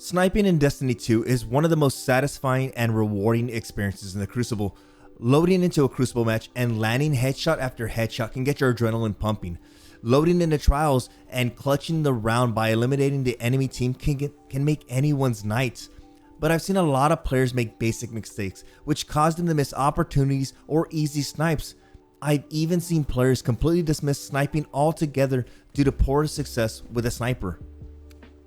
Sniping in Destiny 2 is one of the most satisfying and rewarding experiences in the Crucible. Loading into a Crucible match and landing headshot after headshot can get your adrenaline pumping. Loading into trials and clutching the round by eliminating the enemy team can make anyone's night. But I've seen a lot of players make basic mistakes, which cause them to miss opportunities or easy snipes. I've even seen players completely dismiss sniping altogether due to poor success with a sniper.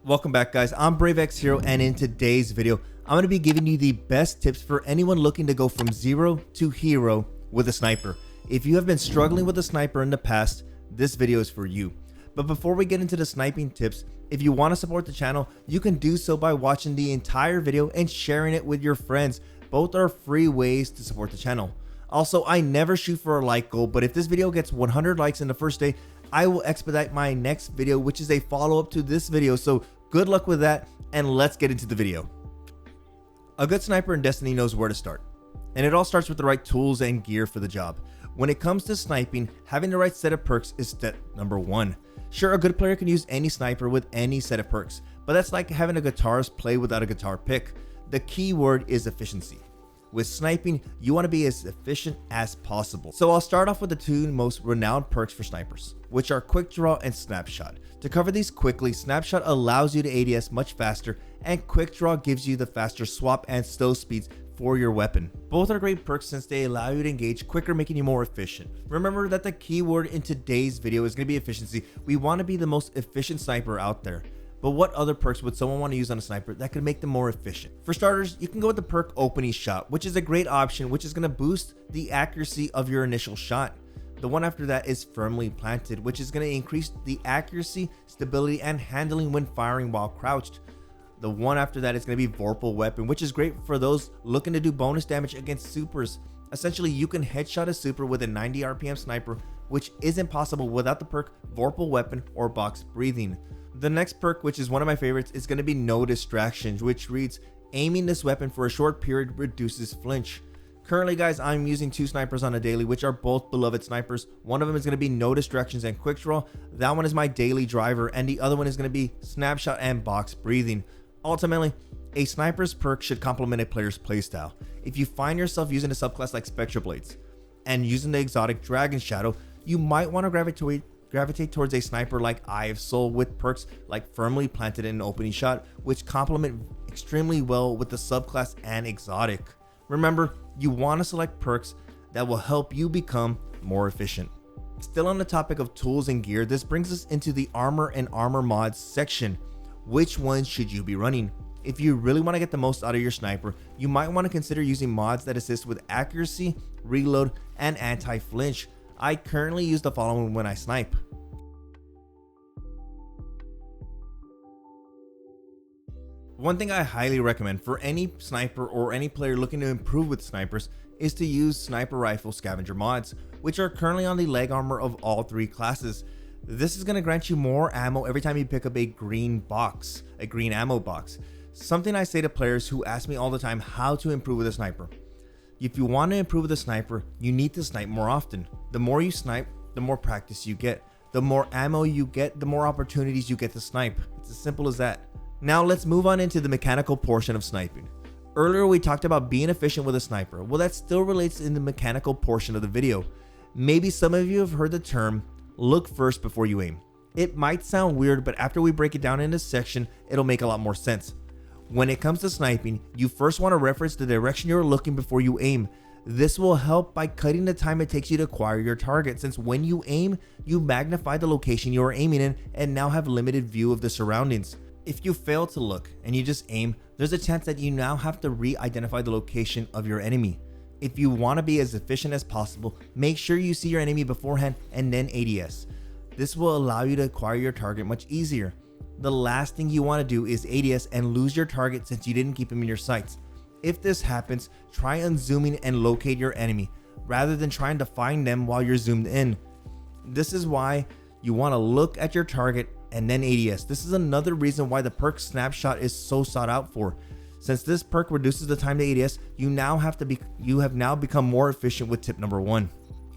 Welcome back, guys. I'm BRAVExHERO, and in today's video I'm going to be giving you the best tips for anyone looking to go from zero to hero with a sniper. If you have been struggling with a sniper in the past, this video is for you. But before we get into the sniping tips, if you want to support the channel, you can do so by watching the entire video and sharing it with your friends. Both are free ways to support the channel. Also, I never shoot for a like goal, but if this video gets 100 likes in the first day, I will expedite my next video, which is a follow-up to this video. So good luck with that, and let's get into the video. A good sniper in Destiny knows where to start, and it all starts with the right tools and gear for the job. When it comes to sniping, having the right set of perks is step number one. Sure, a good player can use any sniper with any set of perks, but that's like having a guitarist play without a guitar pick. The key word is efficiency. With sniping, you want to be as efficient as possible. So I'll start off with the two most renowned perks for snipers, which are quick draw and snapshot. To cover these quickly, snapshot allows you to ADS much faster, and quick draw gives you the faster swap and stow speeds for your weapon. Both are great perks since they allow you to engage quicker, making you more efficient. Remember that the key word in today's video is going to be efficiency. We want to be the most efficient sniper out there. But what other perks would someone want to use on a sniper that could make them more efficient? For starters, you can go with the perk opening shot, which is a great option, which is going to boost the accuracy of your initial shot. The one after that is firmly planted, which is going to increase the accuracy, stability, and handling when firing while crouched. The one after that is going to be Vorpal weapon, which is great for those looking to do bonus damage against supers. Essentially, you can headshot a super with a 90 RPM sniper, which isn't possible without the perk Vorpal weapon or box breathing. The next perk, which is one of my favorites, is going to be No Distractions, which reads, aiming this weapon for a short period reduces flinch. Currently, guys, I'm using two snipers on a daily, which are both beloved snipers. One of them is going to be No Distractions and Quick Draw. That one is my daily driver, and the other one is going to be Snapshot and Box Breathing. Ultimately, a sniper's perk should complement a player's playstyle. If you find yourself using a subclass like Spectre Blades and using the exotic Dragon Shadow, you might want to gravitate towards a sniper like Eye of Soul with perks like Firmly Planted and Opening Shot, which complement extremely well with the subclass and exotic. Remember, you want to select perks that will help you become more efficient. Still on the topic of tools and gear, this brings us into the armor and armor mods section. Which ones should you be running? If you really want to get the most out of your sniper, you might want to consider using mods that assist with accuracy, reload, and anti-flinch. I currently use the following when I snipe. One thing I highly recommend for any sniper or any player looking to improve with snipers is to use sniper rifle scavenger mods, which are currently on the leg armor of all three classes. This is going to grant you more ammo every time you pick up a green box, a green ammo box. Something I say to players who ask me all the time how to improve with a sniper. If you want to improve with a sniper, you need to snipe more often. The more you snipe, the more practice you get. The more ammo you get, the more opportunities you get to snipe. It's as simple as that. Now let's move on into the mechanical portion of sniping. Earlier we talked about being efficient with a sniper. Well, that still relates in the mechanical portion of the video. Maybe some of you have heard the term, look first before you aim. It might sound weird, but after we break it down in this section, it'll make a lot more sense. When it comes to sniping, you first want to reference the direction you're looking before you aim. This will help by cutting the time it takes you to acquire your target, since when you aim, you magnify the location you are aiming in and now have limited view of the surroundings. If you fail to look and you just aim, there's a chance that you now have to re-identify the location of your enemy. If you want to be as efficient as possible, make sure you see your enemy beforehand and then ADS. This will allow you to acquire your target much easier. The last thing you want to do is ADS and lose your target since you didn't keep him in your sights. If this happens, try unzooming and locate your enemy rather than trying to find them while you're zoomed in. This is why you want to look at your target and then ADS. This is another reason why the perk Snapshot is so sought out for. Since this perk reduces the time to ADS, you have now become more efficient with tip number one.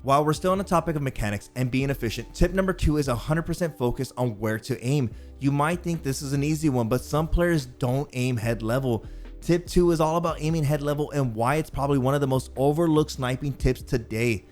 While we're still on the topic of mechanics and being efficient, tip number 2 is 100% focused on where to aim. You might think this is an easy one, but some players don't aim head level. Tip 2 is all about aiming head level and why it's probably one of the most overlooked sniping tips today.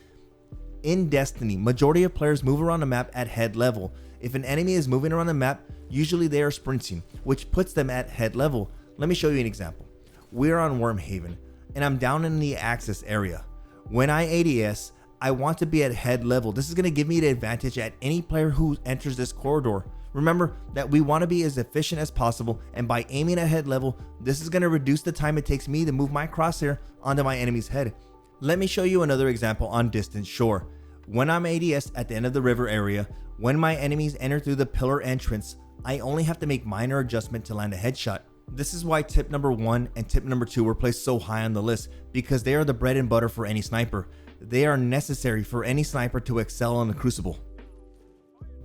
In Destiny, majority of players move around the map at head level. If an enemy is moving around the map, usually they are sprinting, which puts them at head level. Let me show you an example. We're on Wormhaven, and I'm down in the access area. When I ADS, I want to be at head level. This is going to give me the advantage at any player who enters this corridor. Remember that we want to be as efficient as possible, and by aiming at head level, this is going to reduce the time it takes me to move my crosshair onto my enemy's head. Let me show you another example on Distant Shore. When I'm ADS at the end of the river area, when my enemies enter through the pillar entrance, I only have to make minor adjustment to land a headshot. This is why tip number 1 and tip number 2 were placed so high on the list, because they are the bread and butter for any sniper. They are necessary for any sniper to excel on the Crucible.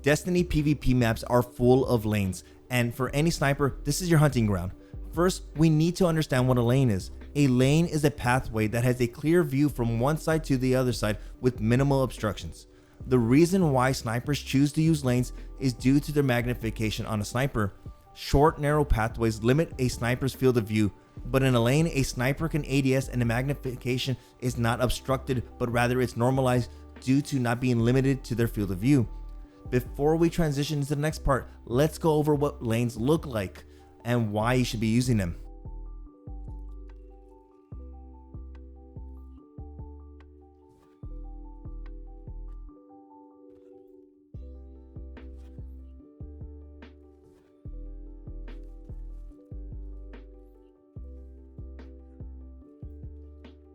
Destiny PvP maps are full of lanes, and for any sniper, this is your hunting ground. First, we need to understand what a lane is. A lane is a pathway that has a clear view from one side to the other side with minimal obstructions. The reason why snipers choose to use lanes is due to their magnification on a sniper. Short, narrow pathways limit a sniper's field of view, but in a lane, a sniper can ADS and the magnification is not obstructed, but rather it's normalized due to not being limited to their field of view. Before we transition to the next part, let's go over what lanes look like and why you should be using them.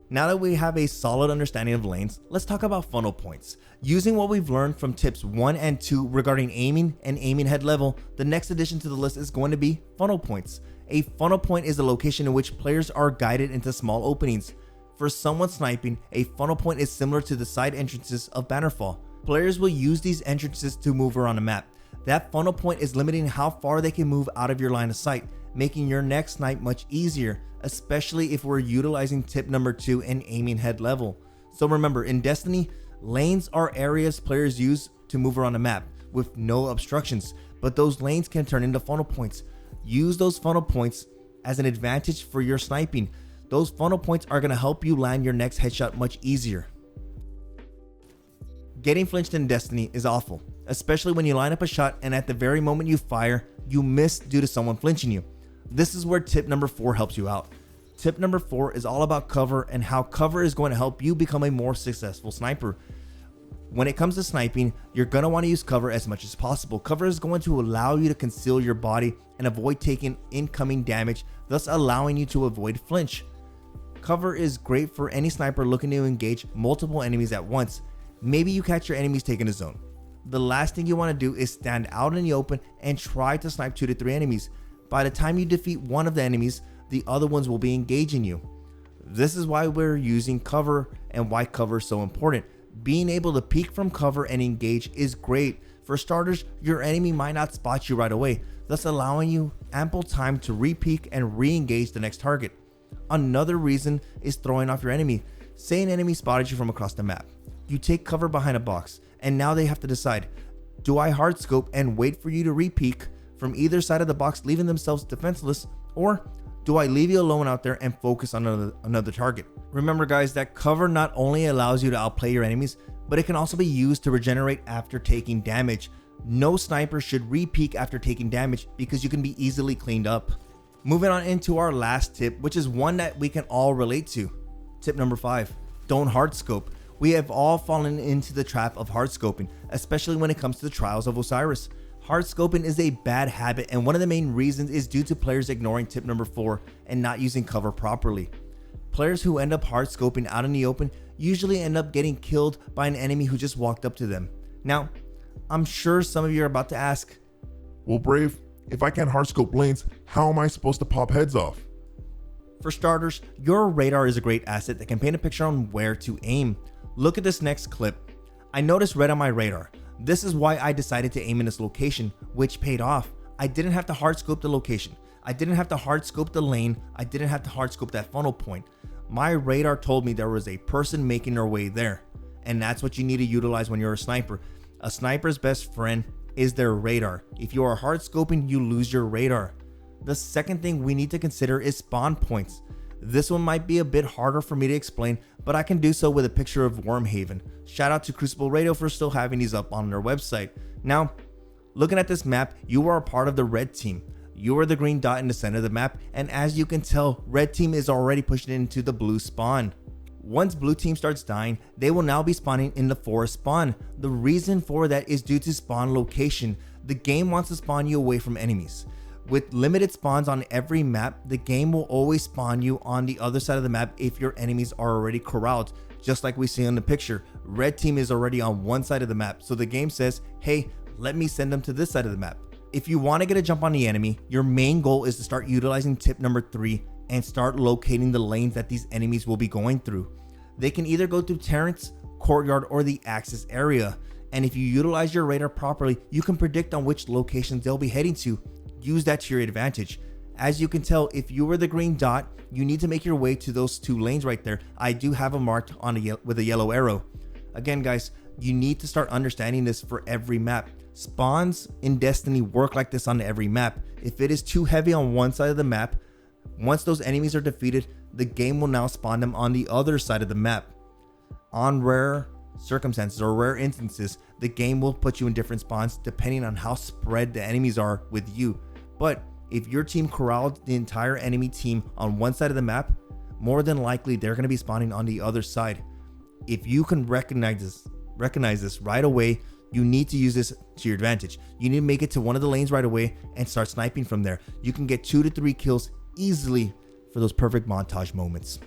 Now that we have a solid understanding of lanes, let's talk about funnel points. Using what we've learned from tips 1 and 2 regarding aiming and aiming head level, the next addition to the list is going to be funnel points. A funnel point is a location in which players are guided into small openings. For someone sniping, a funnel point is similar to the side entrances of Bannerfall. Players will use these entrances to move around the map. That funnel point is limiting how far they can move out of your line of sight, making your next snipe much easier, especially if we're utilizing tip number 2 and aiming head level. So remember, in Destiny, lanes are areas players use to move around the map with no obstructions, but those lanes can turn into funnel points. Use those funnel points as an advantage for your sniping. Those funnel points are going to help you land your next headshot much easier. Getting flinched in Destiny is awful, especially when you line up a shot and at the very moment you fire, you miss due to someone flinching you. This is where tip number 4 helps you out. Tip number 4 is all about cover and how cover is going to help you become a more successful sniper. When it comes to sniping, you're going to want to use cover as much as possible. Cover is going to allow you to conceal your body and avoid taking incoming damage, thus allowing you to avoid flinch. Cover is great for any sniper looking to engage multiple enemies at once. Maybe you catch your enemies taking a zone. The last thing you want to do is stand out in the open and try to snipe 2 to 3 enemies. By the time you defeat one of the enemies, the other ones will be engaging you. This is why we're using cover and why cover is so important. Being able to peek from cover and engage is great. For starters, your enemy might not spot you right away, thus allowing you ample time to re-peek and re-engage the next target. Another reason is throwing off your enemy. Say an enemy spotted you from across the map. You take cover behind a box, and now they have to decide, do I hardscope and wait for you to re-peek from either side of the box, leaving themselves defenseless, or do I leave you alone out there and focus on another target? Remember guys, that cover not only allows you to outplay your enemies, but it can also be used to regenerate after taking damage. No sniper should re-peek after taking damage because you can be easily cleaned up. Moving on into our last tip, which is one that we can all relate to. Tip number 5, don't hardscope. We have all fallen into the trap of hardscoping, especially when it comes to the Trials of Osiris. Hardscoping is a bad habit, and one of the main reasons is due to players ignoring tip number 4 and not using cover properly. Players who end up hardscoping out in the open usually end up getting killed by an enemy who just walked up to them. Now, I'm sure some of you are about to ask, well, Brave, if I can't hardscope lanes, how am I supposed to pop heads off? For starters, your radar is a great asset that can paint a picture on where to aim. Look at this next clip. I noticed red on my radar. This is why I decided to aim in this location, which paid off. I didn't have to hardscope the location. I didn't have to hardscope the lane. I didn't have to hardscope that funnel point. My radar told me there was a person making their way there. and that's what you need to utilize when you're a sniper. A sniper's best friend is their radar. If you are hard scoping, you lose your radar. The second thing we need to consider is spawn points. This one might be a bit harder for me to explain, but I can do so with a picture of Wormhaven. Shout out to Crucible Radio for still having these up on their website. Now, looking at this map, you are a part of the red team. You are the green dot in the center of the map, and as you can tell, red team is already pushing into the blue spawn. Once blue team starts dying, they will now be spawning in the forest spawn. The reason for that is due to spawn location. The game wants to spawn you away from enemies. With limited spawns on every map, the game will always spawn you on the other side of the map if your enemies are already corralled. Just like we see in the picture, red team is already on one side of the map, so the game says, hey, let me send them to this side of the map. If you want to get a jump on the enemy, your main goal is to start utilizing tip number 3 and start locating the lanes that these enemies will be going through. They can either go through Terrace, Courtyard, or the Axis area, and if you utilize your radar properly, you can predict on which locations they'll be heading to. Use that to your advantage. As you can tell, if you were the green dot, you need to make your way to those 2 lanes right there. I do have them marked on with a yellow arrow. Again, guys, you need to start understanding this for every map. Spawns in Destiny work like this on every map. If it is too heavy on one side of the map, once those enemies are defeated, the game will now spawn them on the other side of the map. On rare circumstances or rare instances, the game will put you in different spawns depending on how spread the enemies are with you. But if your team corralled the entire enemy team on one side of the map, more than likely they're going to be spawning on the other side. If you can recognize this right away, you need to use this to your advantage. You need to make it to one of the lanes right away and start sniping from there. You can get 2 to 3 kills easily for those perfect montage moments.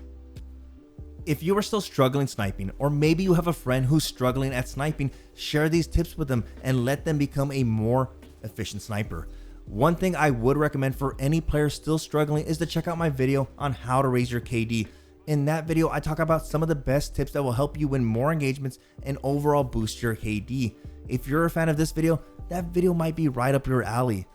If you are still struggling sniping, or maybe you have a friend who's struggling at sniping, share these tips with them and let them become a more efficient sniper. One thing I would recommend for any player still struggling is to check out my video on how to raise your KD. In that video, I talk about some of the best tips that will help you win more engagements and overall boost your KD. If you're a fan of this video, that video might be right up your alley.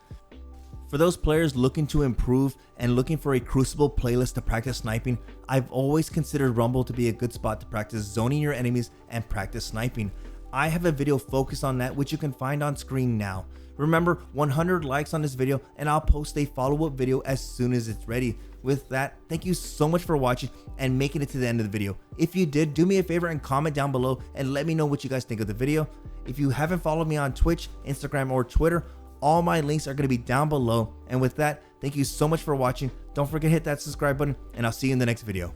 For those players looking to improve and looking for a Crucible playlist to practice sniping, I've always considered Rumble to be a good spot to practice zoning your enemies and practice sniping. I have a video focused on that, which you can find on screen now. Remember, 100 likes on this video and I'll post a follow-up video as soon as it's ready. With that, thank you so much for watching and making it to the end of the video. If you did, do me a favor and comment down below and let me know what you guys think of the video. If you haven't followed me on Twitch, Instagram, or Twitter, all my links are going to be down below. And with that, thank you so much for watching. Don't forget to hit that subscribe button and I'll see you in the next video.